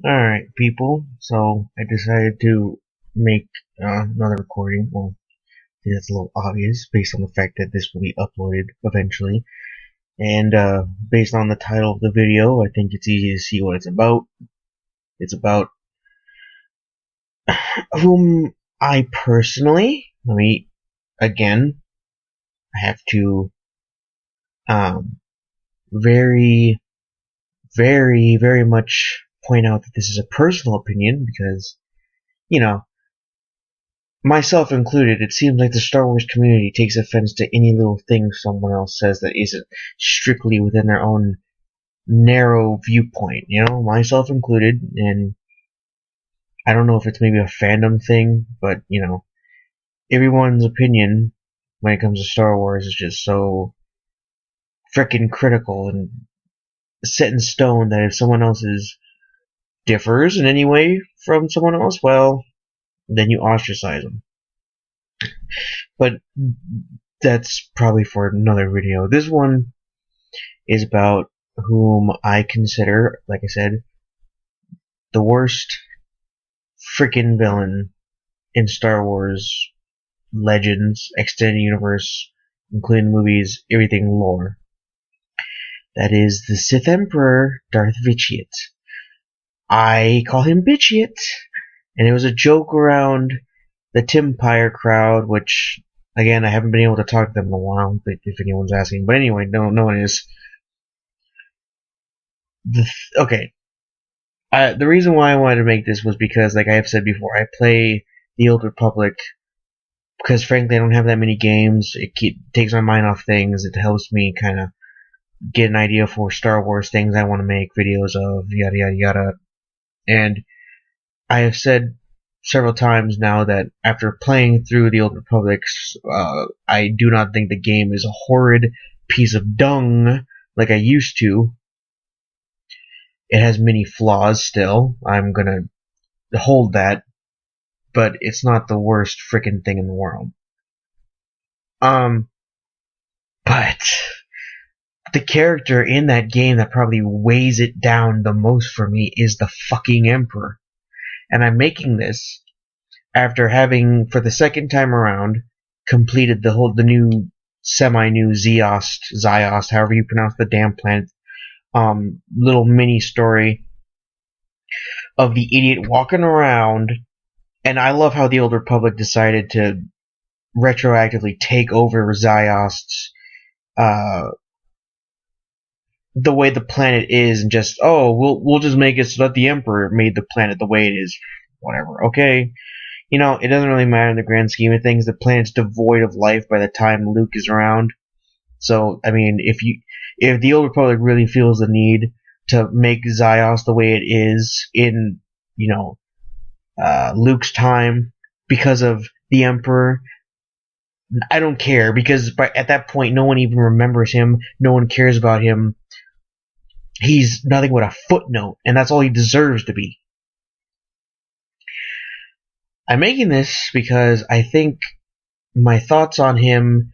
Alright, people. So I decided to make another recording. Well, I think that's a little obvious based on the fact that this will be uploaded eventually. And based on the title of the video, I think it's easy to see what it's about. It's about whom I personally, again, I have to um, very, very much point out that this is a personal opinion because, you know, myself included, it seems like the Star Wars community takes offense to any little thing someone else says that isn't strictly within their own narrow viewpoint, myself included, and I don't know if it's maybe a fandom thing, but, everyone's opinion when it comes to Star Wars is just so frickin' critical and set in stone that if someone else's differs in any way from someone else, well, then you ostracize them. But that's probably for another video. This one is about whom I consider, like I said, the worst freaking villain in Star Wars Legends, Extended Universe, including movies, everything lore. That is the Sith Emperor, Darth Vitiate. I call him Bitchiate, and it was a joke around the Timpire crowd, which, again, I haven't been able to talk to them in a while, if anyone's asking. But anyway, no one is. Okay. The reason why I wanted to make this was because, like I have said before, I play the Old Republic because, frankly, I don't have that many games. It takes my mind off things. It helps me kind of get an idea for Star Wars things I want to make videos of, yada yada yada. And I have said several times now that after playing through the Old Republic, I do not think the game is a horrid piece of dung like I used to. It has many flaws still. I'm gonna hold that, but it's not the worst freaking thing in the world. But the character in that game that probably weighs it down the most for me is the fucking Emperor. And I'm making this after having, for the second time around, completed the new, semi-new Ziost, however you pronounce the damn planet, little mini story of the idiot walking around. And I love how the Old Republic decided to retroactively take over Ziost's, the way the planet is, and just, we'll just make it so that the Emperor made the planet the way it is. Whatever, okay? It doesn't really matter in the grand scheme of things. The planet's devoid of life by the time Luke is around. So, if the Old Republic really feels the need to make Ziost the way it is in, Luke's time because of the Emperor, I don't care, because at that point no one even remembers him, no one cares about him. He's nothing but a footnote, and that's all he deserves to be. I'm making this because I think my thoughts on him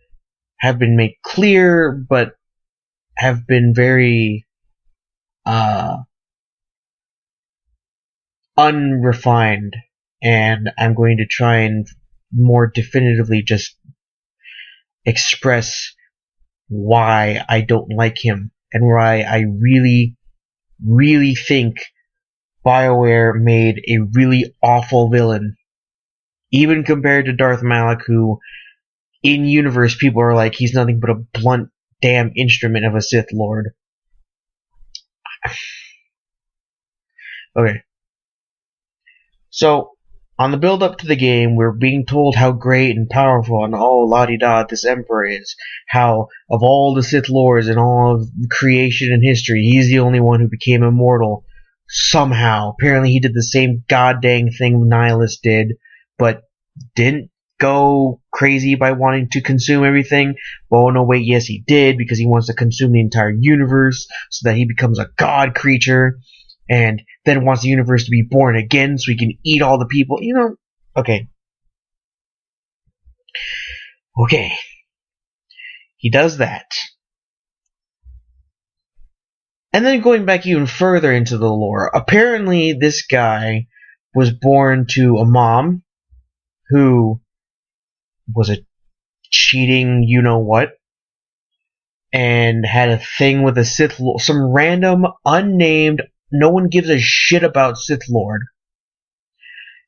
have been made clear, but have been very unrefined, and I'm going to try and more definitively just express why I don't like him and why I really, really think BioWare made a really awful villain. Even compared to Darth Malak, who, in universe, people are like, he's nothing but a blunt damn instrument of a Sith Lord. Okay. So, on the build up to the game, we're being told how great and powerful and la-di-da this Emperor is. How, of all the Sith Lords and all of creation and history, he's the only one who became immortal. Somehow. Apparently he did the same goddamn thing Nihilus did, but didn't go crazy by wanting to consume everything. Oh no, wait, yes he did, because he wants to consume the entire universe so that he becomes a god creature, and then wants the universe to be born again so he can eat all the people. Okay. Okay. He does that. And then going back even further into the lore, apparently this guy was born to a mom who was a cheating you-know-what, and had a thing with a Sith Lord, some random, unnamed, no one gives a shit about Sith Lord.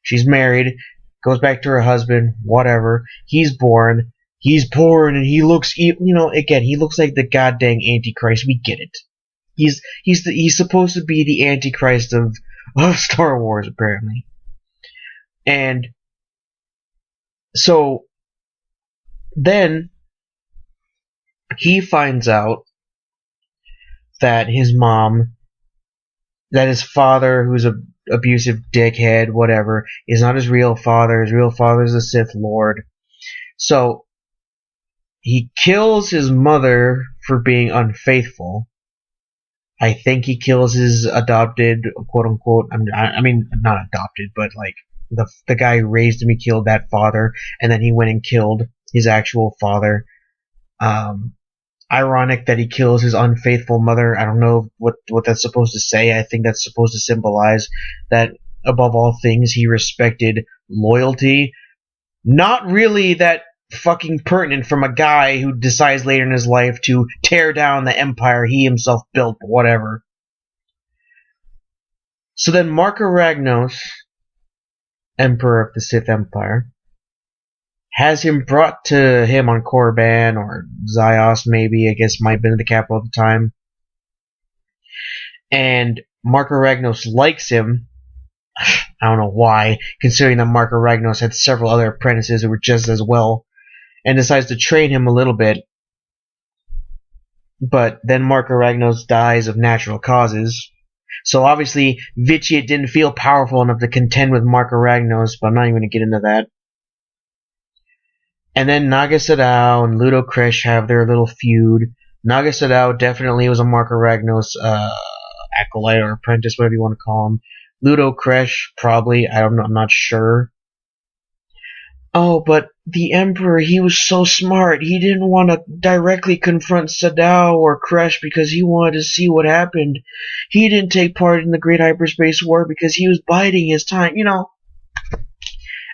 She's married, goes back to her husband, whatever. He's born, and he looks, again, he looks like the goddamn Antichrist. We get it. He's supposed to be the Antichrist of Star Wars, apparently. And so then he finds out that his father, who's a abusive dickhead, whatever, is not his real father. His real father is a Sith Lord. So he kills his mother for being unfaithful. I think he kills his adopted, quote unquote, I mean, not adopted, but like the guy who raised him, he killed that father, and then he went and killed his actual father. Ironic that he kills his unfaithful mother. I don't know what that's supposed to say. I think that's supposed to symbolize that above all things he respected loyalty. Not really that fucking pertinent from a guy who decides later in his life to tear down the empire he himself built, but whatever. So then Marka Ragnos, Emperor of the Sith Empire, has him brought to him on Korriban, or Zyos maybe, I guess might have been the capital at the time. And Marka Ragnos likes him. I don't know why, considering that Marka Ragnos had several other apprentices who were just as well, and decides to train him a little bit. But then Marka Ragnos dies of natural causes. So obviously Vitiate didn't feel powerful enough to contend with Marka Ragnos, but I'm not even going to get into that. And then Naga Sadow and Ludo Kresh have their little feud. Naga Sadow definitely was a Marka Ragnos acolyte or apprentice, whatever you want to call him. Ludo Kresh, probably, I'm not sure. Oh, but the Emperor, he was so smart. He didn't want to directly confront Sadow or Kresh because he wanted to see what happened. He didn't take part in the Great Hyperspace War because he was biding his time.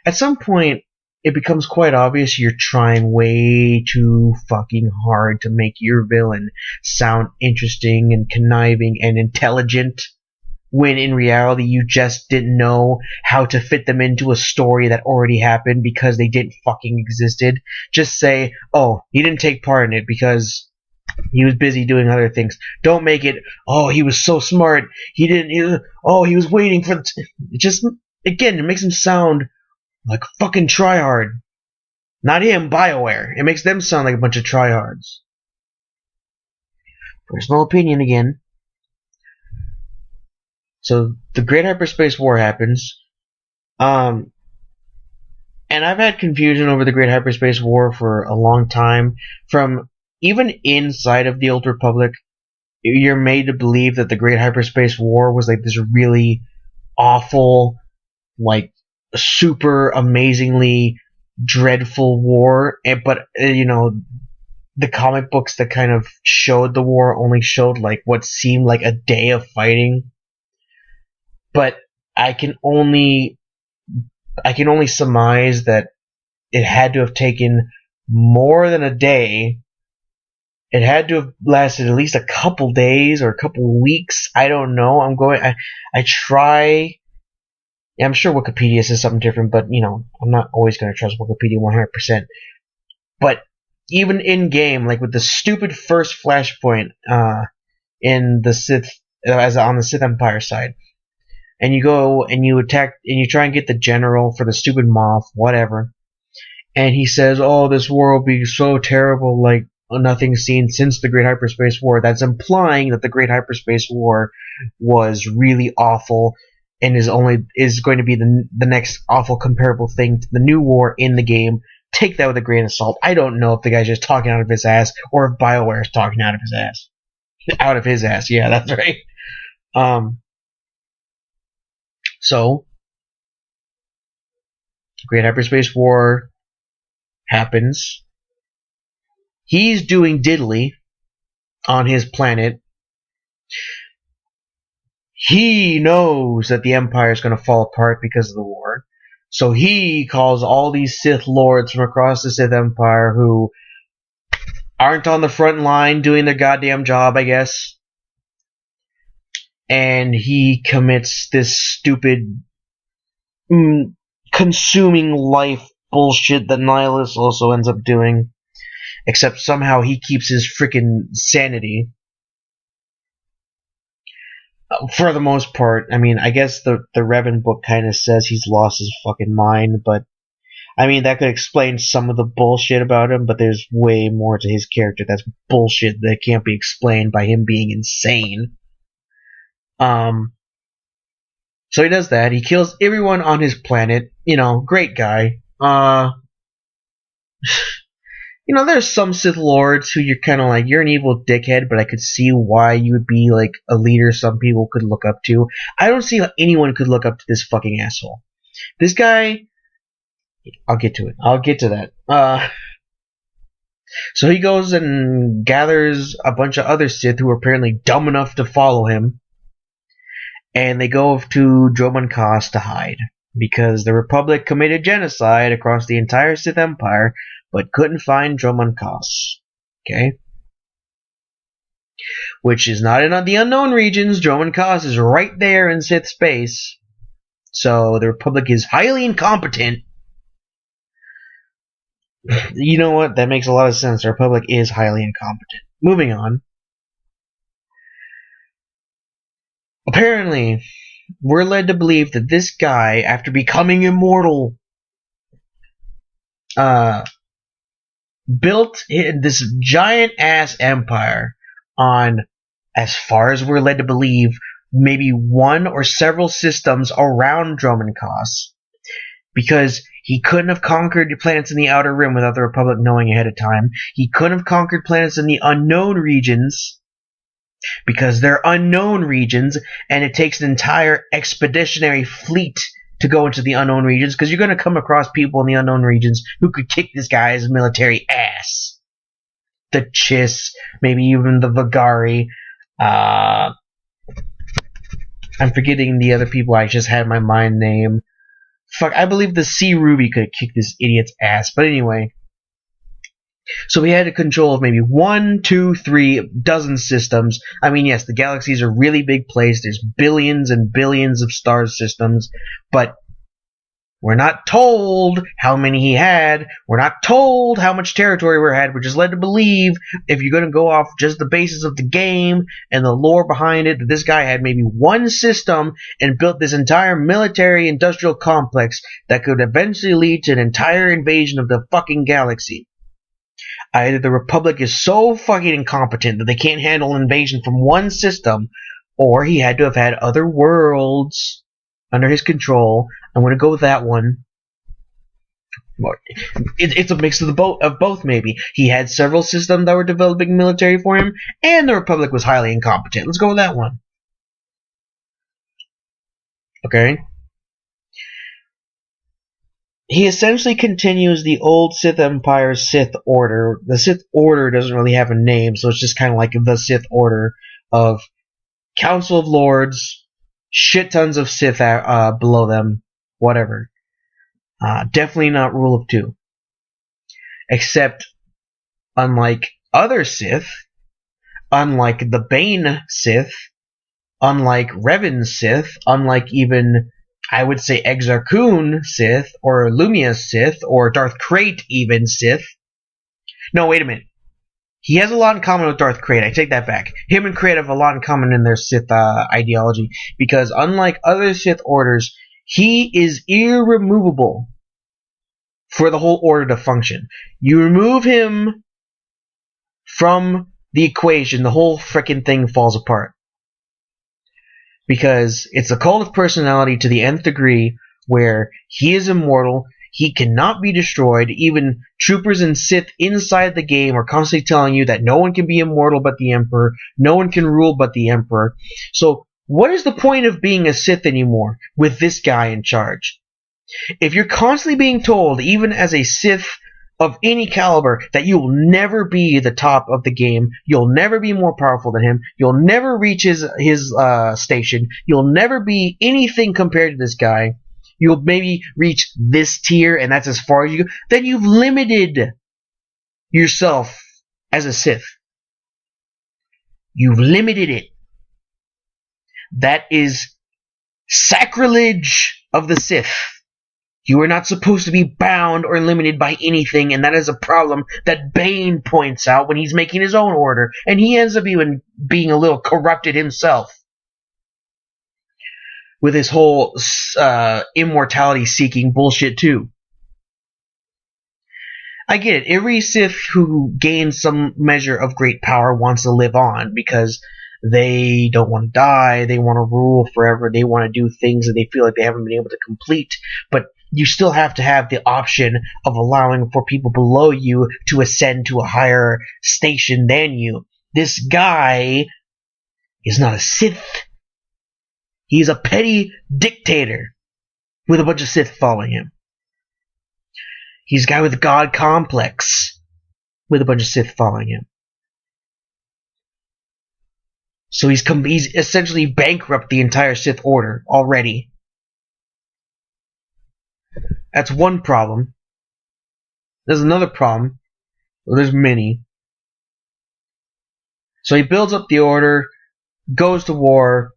At some point, it becomes quite obvious you're trying way too fucking hard to make your villain sound interesting and conniving and intelligent, when in reality you just didn't know how to fit them into a story that already happened because they didn't fucking existed. Just say, oh, he didn't take part in it because he was busy doing other things. Don't make it, oh, he was so smart, he was waiting for again, it makes him sound like fucking tryhard. Not him, BioWare. It makes them sound like a bunch of tryhards. Personal opinion again. So the Great Hyperspace War happens. And I've had confusion over the Great Hyperspace War for a long time. From even inside of the Old Republic, you're made to believe that the Great Hyperspace War was like this really awful, like super amazingly dreadful war. But the comic books that kind of showed the war only showed like what seemed like a day of fighting. But I can only surmise that it had to have taken more than a day. It had to have lasted at least a couple days or a couple weeks. I don't know. I try. Yeah, I'm sure Wikipedia says something different, but I'm not always going to trust Wikipedia 100%. But even in game, like with the stupid first flashpoint in the Sith, on the Sith Empire side. And you go and you attack and you try and get the general for the stupid Moff, whatever. And he says, oh, this war will be so terrible, like nothing seen since the Great Hyperspace War. That's implying that the Great Hyperspace War was really awful and is going to be the next awful comparable thing to the new war in the game. Take that with a grain of salt. I don't know if the guy's just talking out of his ass or if BioWare is talking out of his ass. Out of his ass, yeah, that's right. So, Great Hyperspace War happens. He's doing diddly on his planet. he knows that the Empire is going to fall apart because of the war. So he calls all these Sith Lords from across the Sith Empire who aren't on the front line doing their goddamn job, I guess. And he commits this stupid consuming life bullshit that Nihilus also ends up doing. Except somehow he keeps his freaking sanity. For the most part. I mean, I guess the Revan book kind of says he's lost his fucking mind, but I mean, that could explain some of the bullshit about him, but there's way more to his character that's bullshit that can't be explained by him being insane. So he does that. He kills everyone on his planet. You know, great guy. You know, there's some Sith Lords who you're kind of like, you're an evil dickhead, but I could see why you would be, like, a leader some people could look up to. I don't see how anyone could look up to this fucking asshole. This guy... I'll get to it. I'll get to that. So he goes and gathers a bunch of other Sith who are apparently dumb enough to follow him. And they go to Dromund Kaas to hide. Because the Republic committed genocide across the entire Sith Empire, but couldn't find Dromund Kaas. Okay? Which is not in the unknown regions. Dromund Kaas is right there in Sith space. So the Republic is highly incompetent. You know what? That makes a lot of sense. The Republic is highly incompetent. Moving on. Apparently, we're led to believe that this guy, after becoming immortal, built this giant-ass empire on, as far as we're led to believe, maybe one or several systems around Dromund Kaas. Because he couldn't have conquered planets in the Outer Rim without the Republic knowing ahead of time. He couldn't have conquered planets in the unknown regions because they're unknown regions, and it takes an entire expeditionary fleet to go into the unknown regions because you're going to come across people in the unknown regions who could kick this guy's military ass. The Chiss, maybe even the Vagari. I'm forgetting the other people I just had my mind name. Fuck, I believe the Sea Ruby could kick this idiot's ass. But anyway. So we had a control of maybe 1, 2, 3 dozen systems. I mean, yes, the galaxy is a really big place. There's billions and billions of star systems. But we're not told how many he had. We're not told how much territory we had. We're just led to believe, if you're going to go off just the basis of the game and the lore behind it, that this guy had maybe one system and built this entire military-industrial complex that could eventually lead to an entire invasion of the fucking galaxy. Either the Republic is so fucking incompetent that they can't handle an invasion from one system, or he had to have had other worlds under his control. I'm going to go with that one. It's a mix of both, maybe. He had several systems that were developing military for him, and the Republic was highly incompetent. Let's go with that one. Okay? He essentially continues the old Sith Empire's Sith Order. The Sith Order doesn't really have a name, so it's just kind of like the Sith Order of Council of Lords, shit tons of Sith below them, whatever. Definitely not Rule of Two. Except, unlike other Sith, unlike the Bane Sith, unlike Revan Sith, unlike even, I would say, Exar Kun Sith, or Lumia Sith, or Darth Krayt even Sith. No, wait a minute. He has a lot in common with Darth Krayt. I take that back. Him and Krayt have a lot in common in their Sith ideology, because unlike other Sith orders, he is irremovable for the whole order to function. You remove him from the equation, the whole frickin' thing falls apart. Because it's a cult of personality to the nth degree, where he is immortal, he cannot be destroyed. Even troopers and Sith inside the game are constantly telling you that no one can be immortal but the Emperor, no one can rule but the Emperor. So, what is the point of being a Sith anymore with this guy in charge? If you're constantly being told, even as a Sith of any caliber that you will never be the top of the game. You'll never be more powerful than him. You'll never reach his station. You'll never be anything compared to this guy. You'll maybe reach this tier, and that's as far as you go. Then you've limited yourself as a Sith. You've limited it. That is sacrilege of the Sith. You are not supposed to be bound or limited by anything, and that is a problem that Bane points out when he's making his own order, and he ends up even being a little corrupted himself with his whole immortality-seeking bullshit too. I get it. Every Sith who gains some measure of great power wants to live on because they don't want to die, they want to rule forever, they want to do things that they feel like they haven't been able to complete, but you still have to have the option of allowing for people below you to ascend to a higher station than you. This guy is not a Sith. He's a petty dictator with a bunch of Sith following him. He's a guy with a god complex with a bunch of Sith following him. So he's essentially bankrupt the entire Sith Order already. That's one problem. There's another problem. Well, there's many. So he builds up the Order, goes to war,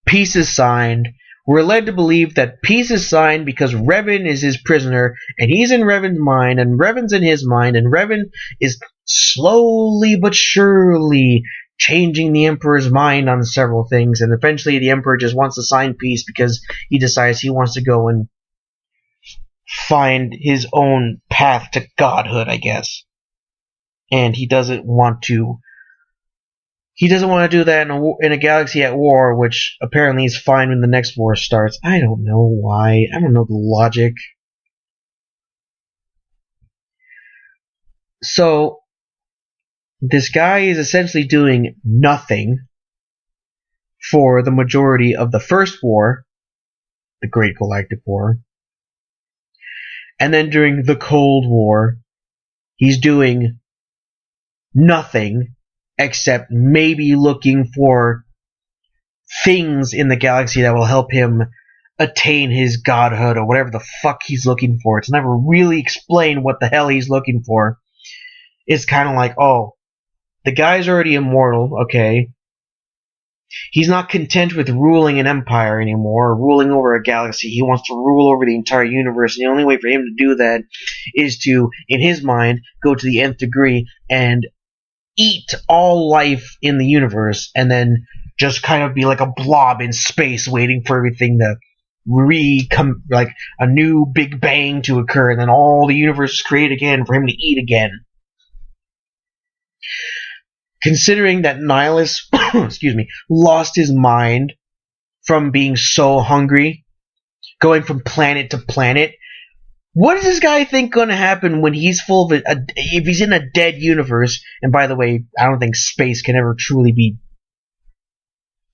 peace is signed. We're led to believe that peace is signed because Revan is his prisoner, and he's in Revan's mind, and Revan's in his mind, and Revan is slowly but surely changing the Emperor's mind on several things, and eventually the Emperor just wants to sign peace because he decides he wants to go and find his own path to godhood, I guess. And he doesn't want to do that in a galaxy at war, which apparently is fine when the next war starts. I don't know why. I don't know the logic. So, this guy is essentially doing nothing for the majority of the First War, the Great Galactic War. And then during the Cold War, he's doing nothing except maybe looking for things in the galaxy that will help him attain his godhood or whatever the fuck he's looking for. It's never really explained what the hell he's looking for. It's kind of like, oh, the guy's already immortal, okay. He's not content with ruling an empire anymore, or ruling over a galaxy. He wants to rule over the entire universe, and the only way for him to do that is to, in his mind, go to the nth degree and eat all life in the universe, and then just kind of be like a blob in space waiting for everything to like a new Big Bang to occur, and then all the universe is created again for him to eat again. Considering that Nihilus lost his mind from being so hungry, going from planet to planet, what does this guy think going to happen when he's full of if he's in a dead universe? And by the way, I don't think space can ever truly be.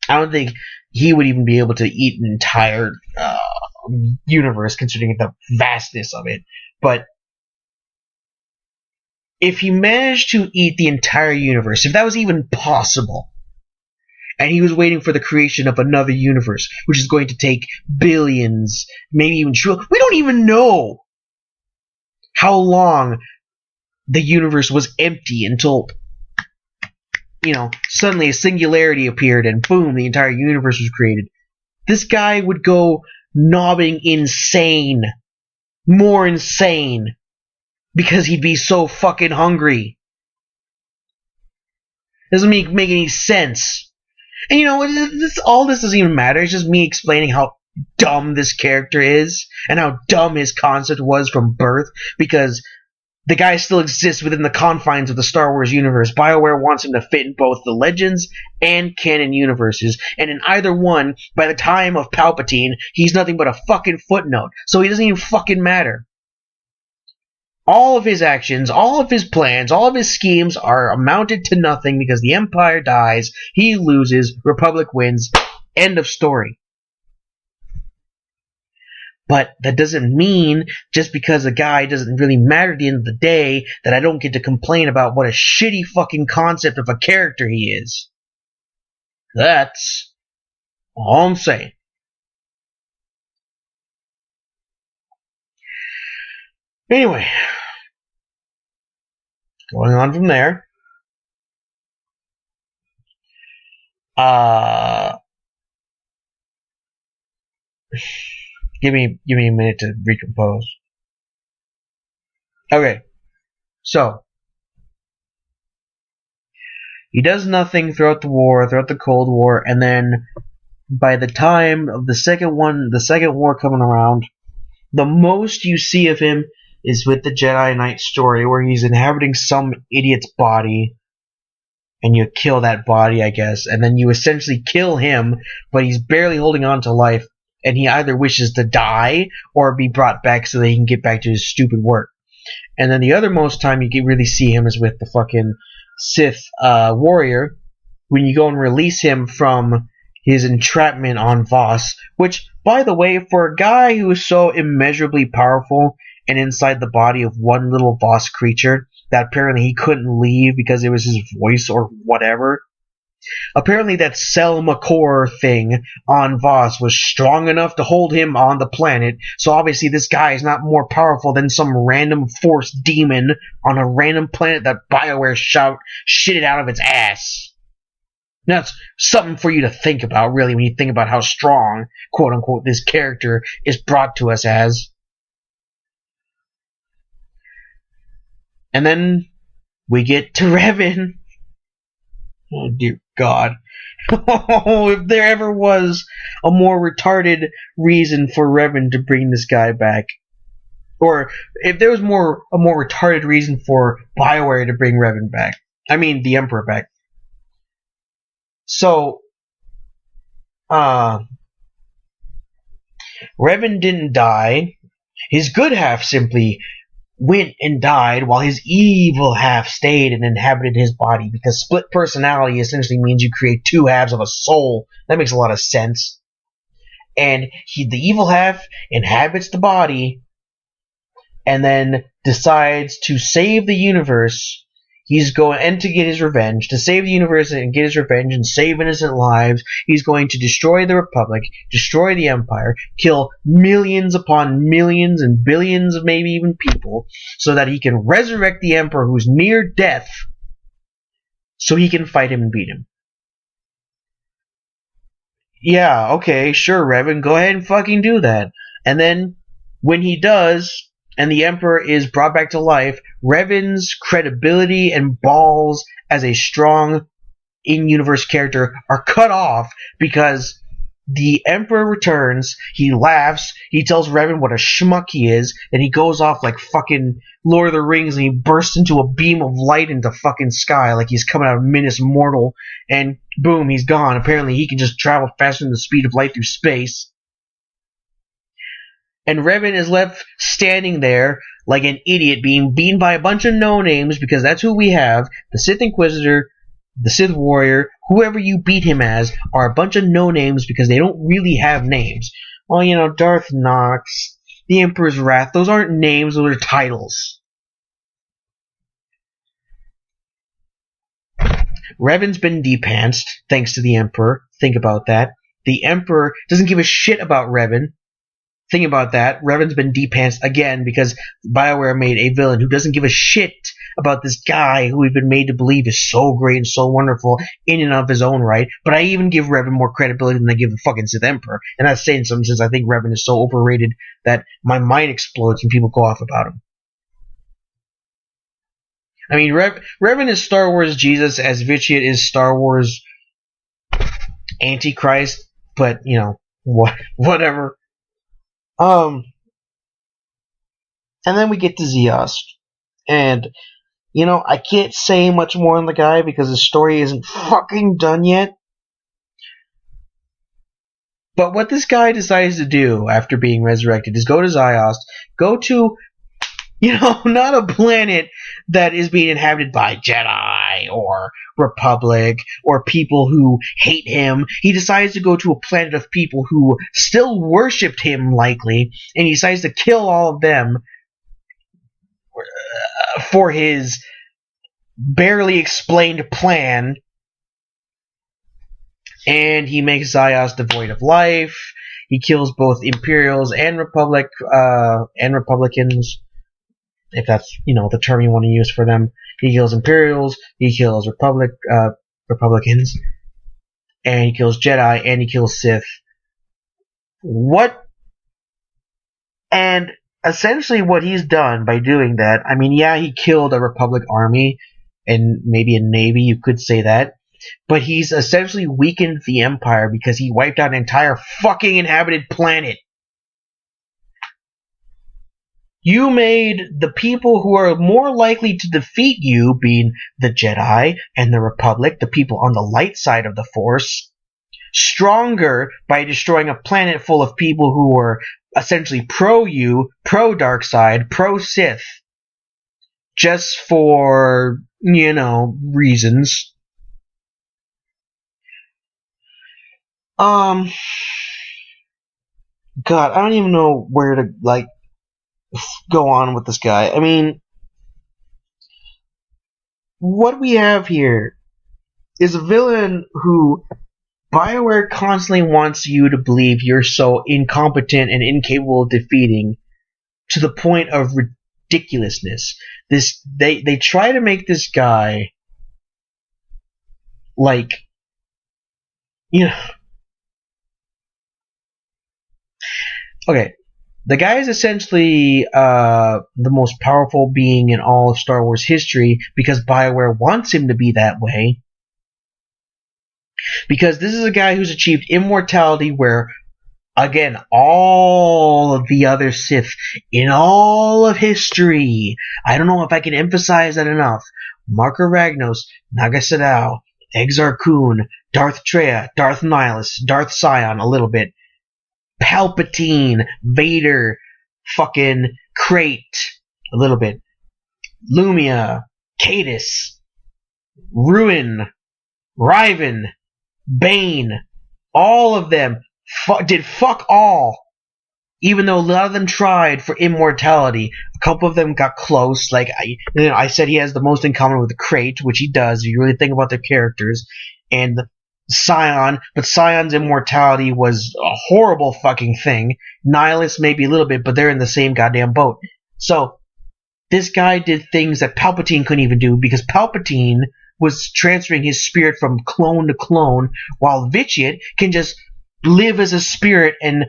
I don't think he would even be able to eat an entire universe, considering the vastness of it. But if he managed to eat the entire universe, if that was even possible, and he was waiting for the creation of another universe, which is going to take billions, maybe even trillions, we don't even know how long the universe was empty until, suddenly a singularity appeared and boom, the entire universe was created. This guy would go knobbing insane. More insane. Because he'd be so fucking hungry. Doesn't make any sense. And all this doesn't even matter. It's just me explaining how dumb this character is and how dumb his concept was from birth, because the guy still exists within the confines of the Star Wars universe. BioWare wants him to fit in both the Legends and canon universes, and in either one, by the time of Palpatine, he's nothing but a fucking footnote, so he doesn't even fucking matter. All of his actions, all of his plans, all of his schemes are amounted to nothing because the Empire dies, he loses, Republic wins, end of story. But that doesn't mean, just because a guy doesn't really matter at the end of the day, that I don't get to complain about what a shitty fucking concept of a character he is. That's all I'm saying. Anyway, going on from there. Give me a minute to recompose. Okay, so he does nothing throughout the Cold War, and then by the time of the second war coming around, the most you see of him is with the Jedi Knight story, where he's inhabiting some idiot's body, and you kill that body, I guess, and then you essentially kill him, but he's barely holding on to life, and he either wishes to die or be brought back so that he can get back to his stupid work. And then the other most time you can really see him is with the fucking Sith warrior, when you go and release him from his entrapment on Voss, which, by the way, for a guy who is so immeasurably powerful and inside the body of one little Voss creature that apparently he couldn't leave because it was his voice or whatever, apparently that Selma core thing on Voss was strong enough to hold him on the planet, so obviously this guy is not more powerful than some random force demon on a random planet that BioWare shitted out of its ass. That's something for you to think about, really, when you think about how strong, quote-unquote, this character is brought to us as. And then we get to Revan. Oh, dear God. Oh, if there ever was a more retarded reason for Revan to bring this guy back, or if there was a more retarded reason for BioWare to bring Revan back, I mean the Emperor back. So, Revan didn't die. His good half simply went and died while his evil half stayed and inhabited his body, because split personality essentially means you create two halves of a soul. That makes a lot of sense. And the evil half inhabits the body and then decides to save the universe. He's going, and to get his revenge, to save the universe and get his revenge and save innocent lives. He's going to destroy the Republic, destroy the Empire, kill millions upon millions and billions of maybe even people, so that he can resurrect the Emperor who's near death, so he can fight him and beat him. Yeah, okay, sure, Revan, go ahead and fucking do that. And then, when he does, and the Emperor is brought back to life, Revan's credibility and balls as a strong in-universe character are cut off, because the Emperor returns, he laughs, he tells Revan what a schmuck he is, and he goes off like fucking Lord of the Rings, and he bursts into a beam of light into fucking sky like he's coming out of Minas Mortal, and boom, he's gone. Apparently he can just travel faster than the speed of light through space. And Revan is left standing there like an idiot, being beaten by a bunch of no-names, because that's who we have. The Sith Inquisitor, the Sith Warrior, whoever you beat him as, are a bunch of no-names because they don't really have names. Well, you know, Darth Nox, the Emperor's Wrath, those aren't names, those are titles. Revan's been depantsed, thanks to the Emperor. Think about that. The Emperor doesn't give a shit about Revan. Think about that. Revan's been depantsed again because BioWare made a villain who doesn't give a shit about this guy who we've been made to believe is so great and so wonderful in and of his own right. But I even give Revan more credibility than I give the fucking Sith Emperor. And that's saying something, since I think Revan is so overrated that my mind explodes when people go off about him. I mean, Revan is Star Wars Jesus as Vitiate is Star Wars Antichrist, but, you know, whatever. And then we get to Zeost. And, you know, I can't say much more on the guy because the story isn't fucking done yet. But what this guy decides to do after being resurrected is go to Zeost, go to Not a planet that is being inhabited by Jedi or Republic or people who hate him. He decides to go to a planet of people who still worshipped him, likely, and he decides to kill all of them for his barely explained plan. And he makes Zayas devoid of life. He kills both Imperials and Republicans, if that's the term you want to use for them. He kills Imperials, he kills Republicans, and he kills Jedi, and he kills Sith. And essentially what he's done by doing that, he killed a Republic army and maybe a navy, you could say that, but he's essentially weakened the Empire because he wiped out an entire fucking inhabited planet. You made the people who are more likely to defeat you, being the Jedi and the Republic, the people on the light side of the Force, stronger by destroying a planet full of people who were essentially pro-you, pro-dark side, pro-Sith, just for, reasons. God, I don't even know where to, go on with this guy. What we have here is a villain who BioWare constantly wants you to believe you're so incompetent and incapable of defeating, to the point of ridiculousness. They try to make this guy okay, the guy is essentially the most powerful being in all of Star Wars history because BioWare wants him to be that way. Because this is a guy who's achieved immortality where, again, all of the other Sith in all of history, I don't know if I can emphasize that enough, Marka Ragnos, Naga Sadow, Exar Kun, Darth Traya, Darth Nihilus, Darth Sion a little bit, Palpatine, Vader, fucking Crate a little bit, Lumia, Cadus, Ruin, Riven, Bane, all of them did fuck all. Even though a lot of them tried for immortality, a couple of them got close. I said he has the most in common with the Crate, which he does if you really think about their characters, and Sion, but Sion's immortality was a horrible fucking thing. Nihilus maybe a little bit, but they're in the same goddamn boat. So, this guy did things that Palpatine couldn't even do because Palpatine was transferring his spirit from clone to clone, while Vitiate can just live as a spirit and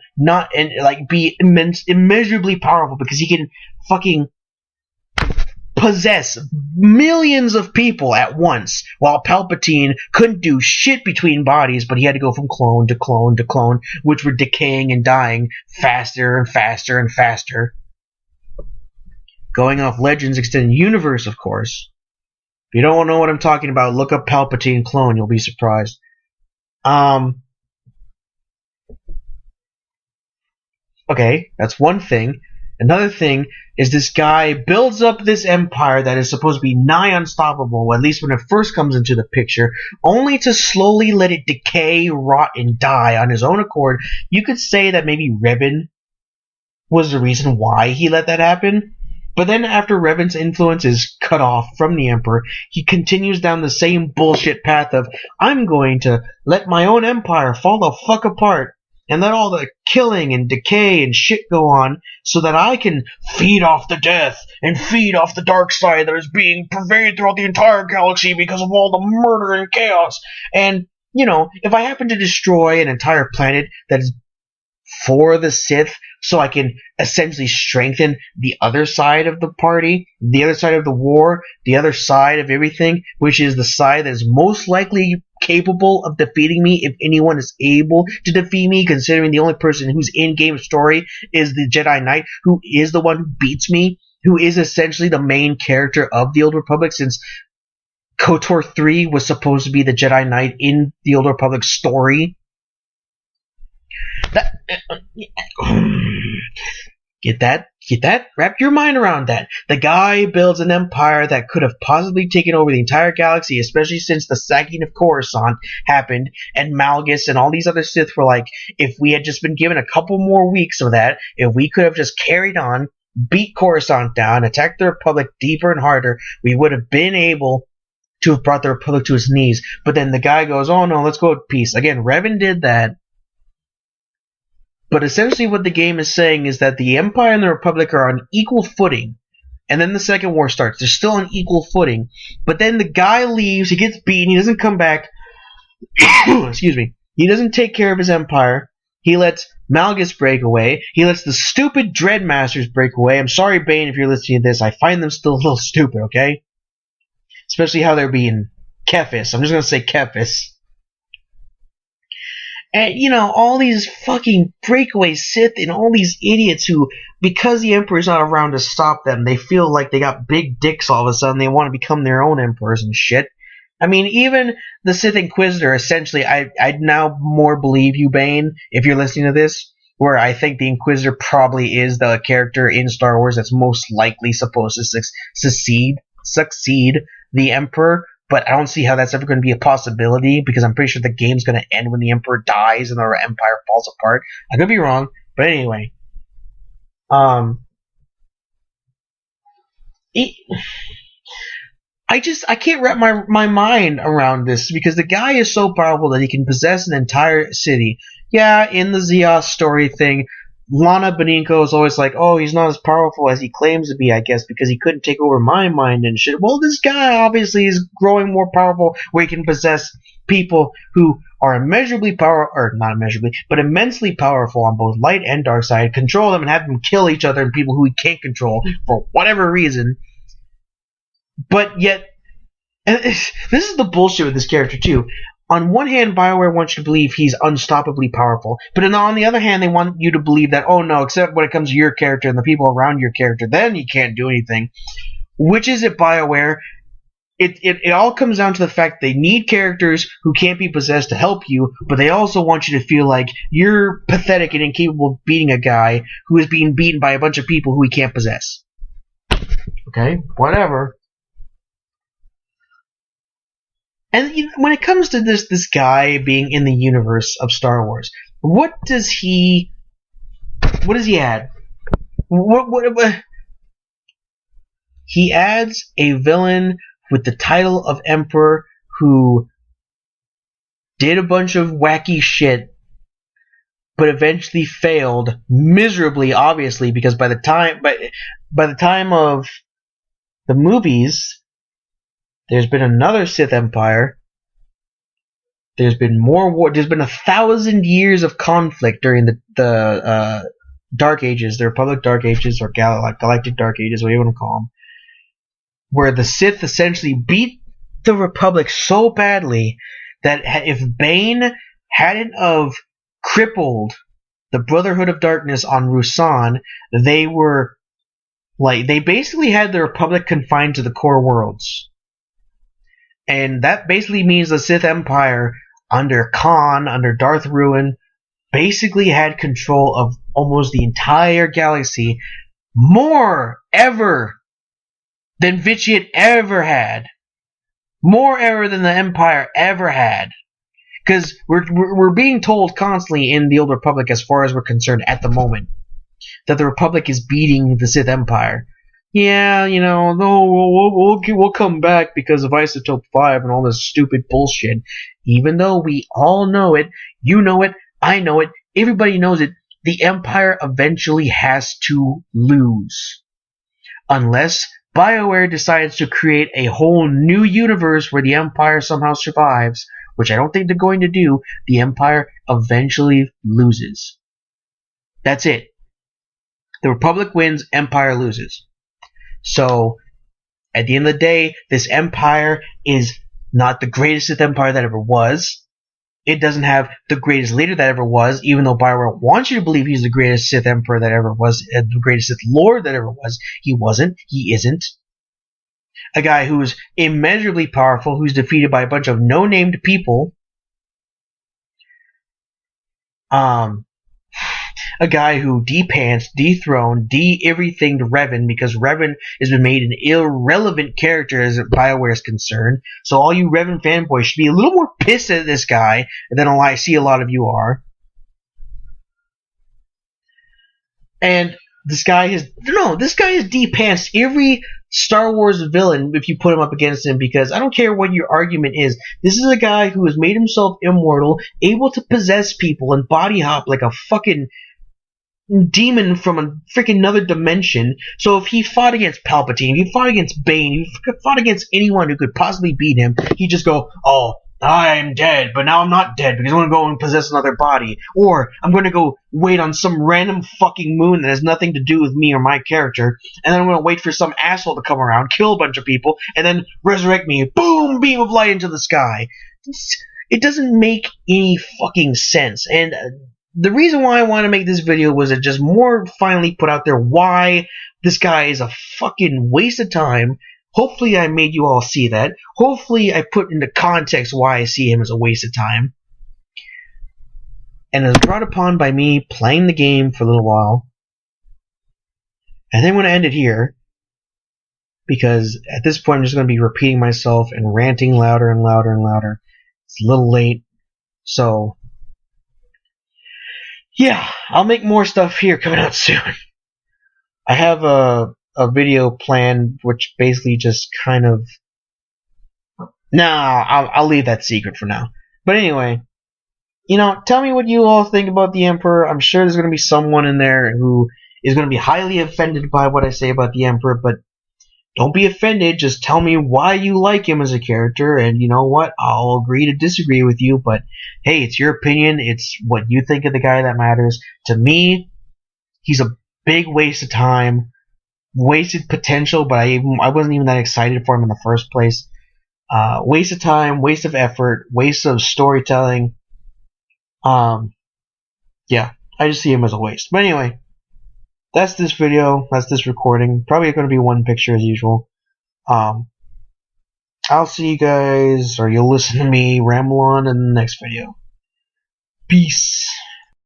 be immeasurably powerful because he can fucking possess millions of people at once, while Palpatine couldn't do shit between bodies, but he had to go from clone to clone to clone, which were decaying and dying faster and faster and faster. Going off Legends Extended Universe, of course. If you don't know what I'm talking about, look up Palpatine clone, you'll be surprised. Okay, that's one thing. Another thing is this guy builds up this empire that is supposed to be nigh unstoppable, at least when it first comes into the picture, only to slowly let it decay, rot, and die on his own accord. You could say that maybe Revan was the reason why he let that happen. But then after Revan's influence is cut off from the Emperor, he continues down the same bullshit path of, I'm going to let my own empire fall the fuck apart and let all the killing and decay and shit go on so that I can feed off the death and feed off the dark side that is being pervaded throughout the entire galaxy because of all the murder and chaos. And, if I happen to destroy an entire planet that is for the Sith, so I can essentially strengthen the other side of the party, the other side of the war, the other side of everything, which is the side that is most likely capable of defeating me if anyone is able to defeat me, considering the only person who's in-game story is the Jedi Knight, who is the one who beats me, who is essentially the main character of the Old Republic, since KOTOR 3 was supposed to be the Jedi Knight in the Old Republic story. Get that? Get that? Wrap your mind around that. The guy builds an empire that could have possibly taken over the entire galaxy, especially since the sacking of Coruscant happened, and Malgus and all these other Sith were like, if we had just been given a couple more weeks of that, if we could have just carried on, beat Coruscant down, attacked the Republic deeper and harder, we would have been able to have brought the Republic to its knees. But then the guy goes, oh no, let's go with peace. Again, Revan did that. But essentially what the game is saying is that the Empire and the Republic are on equal footing. And then the Second War starts. They're still on equal footing. But then the guy leaves, he gets beaten, he doesn't come back. Excuse me. He doesn't take care of his empire. He lets Malgus break away. He lets the stupid Dreadmasters break away. I'm sorry, Bane, if you're listening to this. I find them still a little stupid, okay? Especially how they're being Kephis. I'm just going to say Kephis. And, you know, all these fucking breakaway Sith and all these idiots who, because the Emperor's not around to stop them, they feel like they got big dicks all of a sudden. They want to become their own emperors and shit. I mean, even the Sith Inquisitor, essentially, I'd now more believe you, Bane, if you're listening to this, where I think the Inquisitor probably is the character in Star Wars that's most likely supposed to succeed the Emperor. But I don't see how that's ever going to be a possibility, because I'm pretty sure the game's going to end when the Emperor dies and the Empire falls apart. I could be wrong, but anyway. I can't wrap my mind around this, because the guy is so powerful that he can possess an entire city. Yeah, in the Zeos story thing, Lana Benigno is always like, oh, he's not as powerful as he claims to be, I guess, because he couldn't take over my mind and shit. Well, this guy obviously is growing more powerful, where he can possess people who are immensely powerful on both light and dark side, control them and have them kill each other and people who he can't control for whatever reason. But yet, and this is the bullshit with this character too. On one hand, BioWare wants you to believe he's unstoppably powerful, but on the other hand, they want you to believe that, oh no, except when it comes to your character and the people around your character, then you can't do anything. Which is it, BioWare? It all comes down to the fact they need characters who can't be possessed to help you, but they also want you to feel like you're pathetic and incapable of beating a guy who is being beaten by a bunch of people who he can't possess. Okay? Whatever. And when it comes to this guy being in the universe of Star Wars, what does he add? What he adds a villain with the title of Emperor who did a bunch of wacky shit, but eventually failed miserably, obviously, because by the time of the movies, there's been another Sith Empire. There's been more war. There's been 1,000 years of conflict during the Dark Ages, the Republic Dark Ages, or Galactic Dark Ages, whatever you want to call them, where the Sith essentially beat the Republic so badly that if Bane hadn't of crippled the Brotherhood of Darkness on Ruusan, they basically had the Republic confined to the core worlds. And that basically means the Sith Empire, under Khan, under Darth Ruin, basically had control of almost the entire galaxy, more ever than Vitiate ever had. More ever than the Empire ever had. Because we're being told constantly in the Old Republic, as far as we're concerned at the moment, that the Republic is beating the Sith Empire. Yeah, we'll come back because of Isotope 5 and all this stupid bullshit. Even though we all know it, you know it, I know it, everybody knows it, the Empire eventually has to lose. Unless BioWare decides to create a whole new universe where the Empire somehow survives, which I don't think they're going to do, the Empire eventually loses. That's it. The Republic wins, Empire loses. So, at the end of the day, this Empire is not the greatest Sith Empire that ever was. It doesn't have the greatest leader that ever was, even though BioWare wants you to believe he's the greatest Sith Emperor that ever was, the greatest Sith Lord that ever was. He wasn't. He isn't. A guy who's immeasurably powerful, who's defeated by a bunch of no-named people. a guy who de-pantsed, dethroned, de-everything to Revan because Revan has been made an irrelevant character as BioWare is concerned. So all you Revan fanboys should be a little more pissed at this guy than I see a lot of you are. And this guy has de-pantsed every Star Wars villain if you put him up against him, because I don't care what your argument is. This is a guy who has made himself immortal, able to possess people and body hop like a fucking demon from a freaking another dimension. So if he fought against Palpatine, if he fought against Bane, if he fought against anyone who could possibly beat him, he'd just go, oh, I'm dead, but now I'm not dead because I'm going to go and possess another body. Or I'm going to go wait on some random fucking moon that has nothing to do with me or my character, and then I'm going to wait for some asshole to come around, kill a bunch of people, and then resurrect me. Boom! Beam of light into the sky. It doesn't make any fucking sense. And the reason why I want to make this video was to just more finally put out there why this guy is a fucking waste of time. Hopefully I made you all see that. Hopefully I put into context why I see him as a waste of time. And it was brought upon by me playing the game for a little while. And then I'm going to end it here, because at this point I'm just going to be repeating myself and ranting louder and louder and louder. It's a little late. So, yeah, I'll make more stuff here coming out soon. I have a video planned which basically just kind of... I'll leave that secret for now. But anyway, tell me what you all think about the Emperor. I'm sure there's going to be someone in there who is going to be highly offended by what I say about the Emperor, but don't be offended. Just tell me why you like him as a character, and you know what? I'll agree to disagree with you, but hey, it's your opinion. It's what you think of the guy that matters. To me, he's a big waste of time. Wasted potential, but I wasn't even that excited for him in the first place. Waste of time, waste of effort, waste of storytelling. Yeah, I just see him as a waste. But anyway, that's this video. That's this recording. Probably going to be one picture as usual. I'll see you guys, or you'll listen to me ramble on in the next video. Peace.